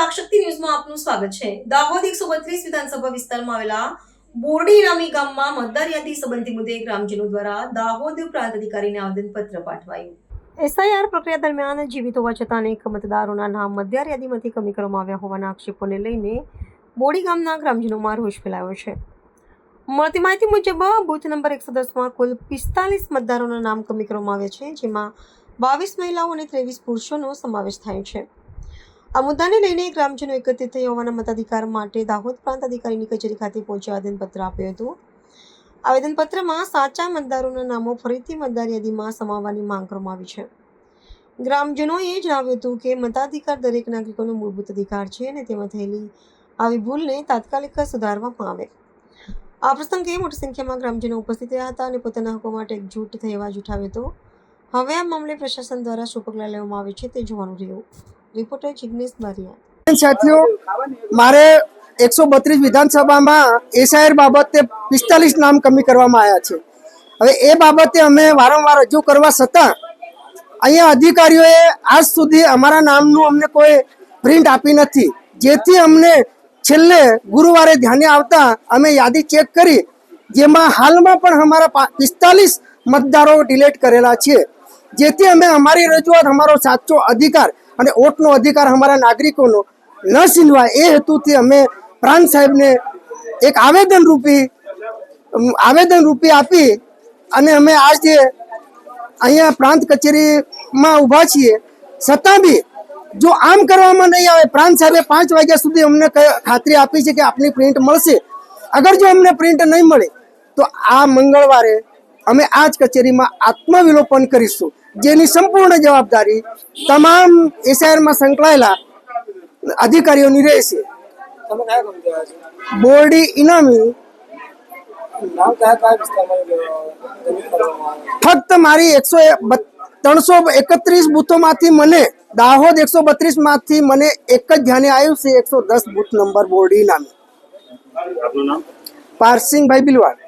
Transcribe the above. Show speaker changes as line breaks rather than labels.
વાકશક્તિ ન્યૂઝમાં આપનું સ્વાગત છે। દાહોદ 132 વિધાનસભા વિસ્તારમાં આવેલા બોરડી નામી ગામમાં મતદાર યાદી સંબંધી મુદ્દે ગ્રામજનો દ્વારા દાહોદ પ્રાંત અધિકારીને આવેદનપત્ર પાઠવાયું। એસઆઈઆર પ્રક્રિયા દરમિયાન જીવિત હોવા છતાં અનેક મતદારોના નામ મતદાર યાદીમાંથી કમી કરવામાં આવ્યા હોવાના આક્ષેપોને લઈને બોરડી ગામના ગ્રામજનોમાં રોષ ફેલાયો છે। મળતી માહિતી મુજબ બૂથ નંબર 110માં કુલ 45 મતદારોના નામ કમી કરવામાં આવ્યા છે, જેમાં 22 મહિલાઓ અને 23 પુરુષોનો સમાવેશ થાય છે। આ મુદ્દાને લઈને ગ્રામજનો એકત્રિત થઈ હોવાના મતાધિકાર માટે દાહોદ પ્રાંત અધિકારીની કચેરી ખાતે પહોંચી આવેદનપત્ર આપ્યું હતું। આવેદનપત્રમાં સાચા મતદારોના નામો ફરીથી મતદાર યાદીમાં સમાવવાની માંગ કરવામાં આવી છે। ગ્રામજનોએ જણાવ્યું હતું કે મતાધિકાર દરેક નાગરિકોનો મૂળભૂત અધિકાર છે અને તેમાં થયેલી આવી ભૂલને તાત્કાલિક સુધારવામાં આવે। આ પ્રસંગે મોટી સંખ્યામાં ગ્રામજનો ઉપસ્થિત રહ્યા હતા અને પોતાના હકો માટે એકજૂટ થઈ અવાજ ઉઠાવ્યો હતો। હવે આ મામલે પ્રશાસન દ્વારા શું પગલાં લેવામાં આવે છે તે જોવાનું રહ્યું। રિપોર્ટર જિગ્નેશ બારિયા।
સાથીઓ, મારે 132 વિધાનસભામાં એસઆઈઆર બાબતે 45 નામ કમી કરવામાં આવ્યા છે। હવે એ બાબતે અમે વારંવાર રજૂ કરવા છતાં અહીંયા અધિકારીઓએ આજ સુધી અમારા નામનું અમને કોઈ પ્રિન્ટ આપી નથી, જેથી અમને છેલ્લે ગુરુવારે ધ્યાને આવતા અમે યાદી ચેક કરી, જેમાં હાલમાં પણ અમારા 45 મતદારો ડિલીટ કરેલા છે, જેથી અમે અમારી રજૂઆત, અમારો સાચો અધિકાર અને વોટનો અધિકાર અમારા નાગરિકોનો ન છીનવાય એ હેતુથી અમે પ્રાંત સાહેબને એક આવેદન રૂપી આપી અને અમે આજે અહીંયા પ્રાંત કચેરીમાં ઊભા છીએ। છતાં બી જો આમ કરવામાં નહીં આવે, પ્રાંત સાહેબે 5 વાગ્યા સુધી અમને ખાતરી આપી છે કે આપની પ્રિન્ટ મળશે। અગર જો અમને પ્રિન્ટ નહીં મળે તો આ મંગળવારે અમે આ જ કચેરીમાં આત્મવિલોપન કરીશું, જેની સંપૂર્ણ જવાબદારી તમામ એસઆઈઆરમાં સંકળાયેલા અધિકારીઓની રહેશે। બોરડી ઇનામી ફક્ત મારી 331 બૂથોમાંથી મને દાહોદ 132 માંથી મને એક જ ધ્યાને આવ્યું છે, 110 બૂથ નંબર બોરડી ઇનામી। પારસિંગભાઈ બિલવાડ।